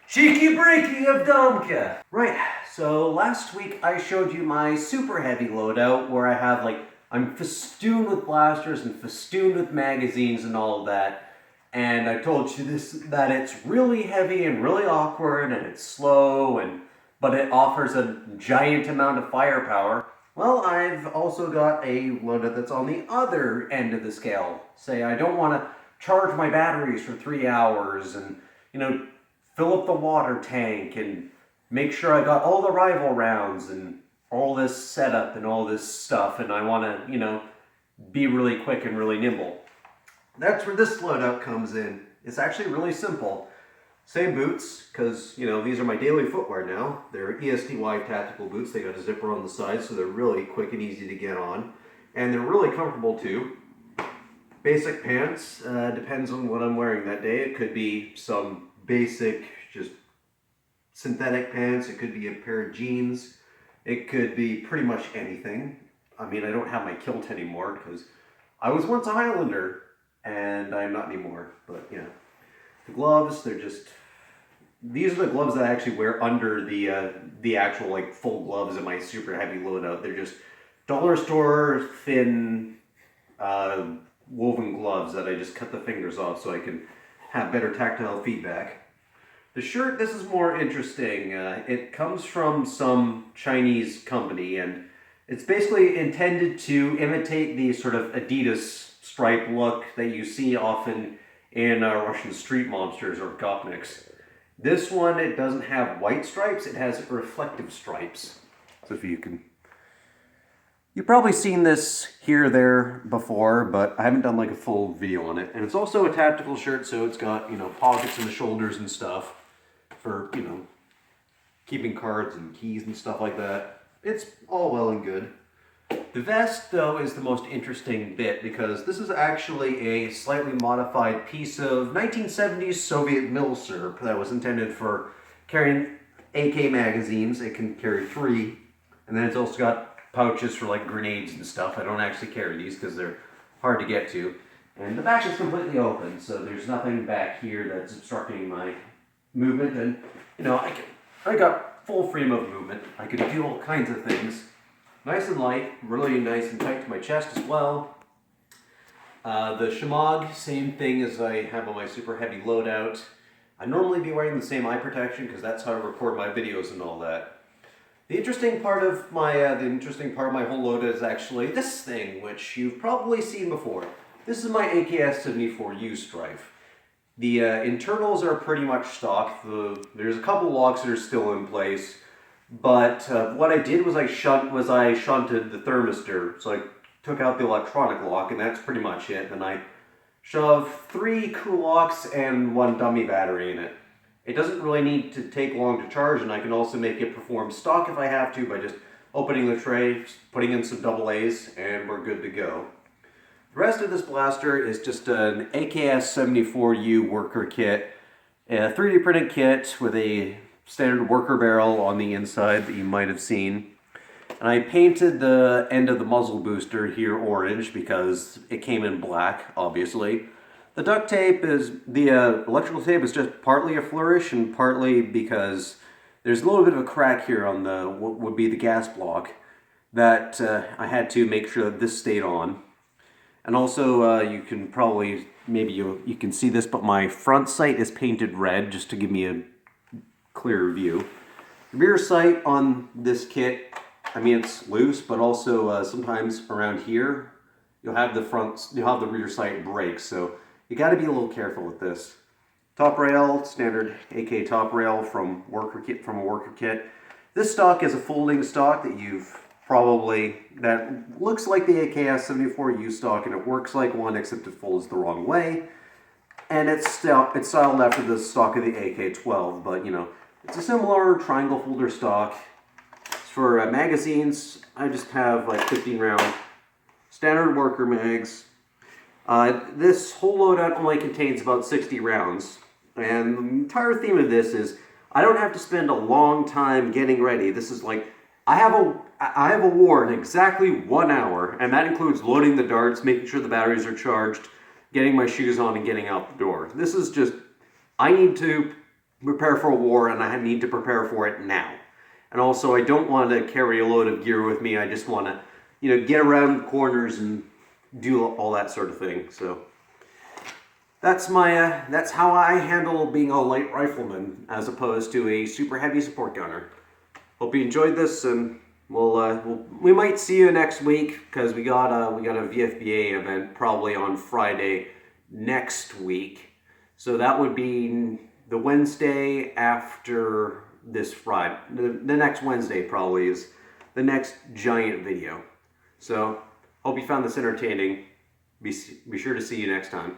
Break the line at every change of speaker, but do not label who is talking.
Cheeky breaky of Domka! Right, so last week I showed you my super heavy loadout where I have I'm festooned with blasters and festooned with magazines and all of that. And I told you that it's really heavy and really awkward and it's slow but it offers a giant amount of firepower. Well, I've also got a loadout that's on the other end of the scale. Say I don't want to charge my batteries for 3 hours and, fill up the water tank and make sure I got all the rival rounds and all this setup and all this stuff, and I want to, be really quick and really nimble. That's where this loadout comes in. It's actually really simple. Same boots, because, these are my daily footwear now. They're ESTY tactical boots. They got a zipper on the side, so they're really quick and easy to get on. And they're really comfortable, too. Basic pants, depends on what I'm wearing that day. It could be some basic, just synthetic pants. It could be a pair of jeans. It could be pretty much anything. I mean, I don't have my kilt anymore, because I was once a Highlander, and I'm not anymore. But, the gloves, these are the gloves that I actually wear under the actual full gloves in my super heavy loadout. They're just dollar store thin woven gloves that I just cut the fingers off so I can have better tactile feedback. The shirt, this is more interesting. It comes from some Chinese company, and it's basically intended to imitate the sort of Adidas stripe look that you see often in Russian street monsters or Gopniks. This one, it doesn't have white stripes, it has reflective stripes. So if you've probably seen this here or there before, but I haven't done a full video on it. And it's also a tactical shirt, so it's got, pockets in the shoulders and stuff for, keeping cards and keys and stuff like that. It's all well and good. The vest, though, is the most interesting bit because this is actually a slightly modified piece of 1970s Soviet milsurp that was intended for carrying AK magazines. It can carry 3, and then it's also got pouches for grenades and stuff. I don't actually carry these because they're hard to get to. And the back is completely open, so there's nothing back here that's obstructing my movement. And, I got full freedom of movement. I could do all kinds of things. Nice and light, really nice and tight to my chest as well. The shemagh, same thing as I have on my super heavy loadout. I normally be wearing the same eye protection because that's how I record my videos and all that. The interesting part of my whole loadout is actually this thing, which you've probably seen before. This is my Aks74u Strife. The internals are pretty much stock. There's a couple locks that are still in place. But what I did was I shunted the thermistor. So I took out the electronic lock, and that's pretty much it. And I shoved 3 Kulaks and 1 dummy battery in it. It doesn't really need to take long to charge, and I can also make it perform stock if I have to by just opening the tray, putting in some AA's, and we're good to go. The rest of this blaster is just an Aks74u worker kit, a 3D printed kit with a standard worker barrel on the inside that you might have seen. And I painted the end of the muzzle booster here orange because it came in black, obviously. The duct tape the electrical tape is just partly a flourish and partly because there's a little bit of a crack here on what would be the gas block that I had to make sure that this stayed on. And also you can probably, maybe you can see this, but my front sight is painted red just to give me a clearer view. The rear sight on this kit, I mean it's loose, but also sometimes around here you'll have the rear sight break, so you got to be a little careful with this. Top rail, standard AK top rail from a worker kit. This stock is a folding stock that looks like the Aks74u stock, and it works like one except it folds the wrong way. And it's styled after the stock of the AK-12, but it's a similar triangle folder stock. For magazines, I just have 15 round standard worker mags. This whole loadout only contains about 60 rounds, and the entire theme of this is I don't have to spend a long time getting ready. This is I have a war in exactly 1 hour, and that includes loading the darts, making sure the batteries are charged, getting my shoes on, and getting out the door. This is just, I need to prepare for a war, and I need to prepare for it now. And also, I don't want to carry a load of gear with me. I just want to, get around corners and do all that sort of thing. So that's how I handle being a light rifleman as opposed to a super heavy support gunner. Hope you enjoyed this, and we might see you next week because we got a VFBA event probably on Friday next week. So that would be the Wednesday after this Friday. The next Wednesday probably is the next giant video. So hope you found this entertaining. Be sure to see you next time.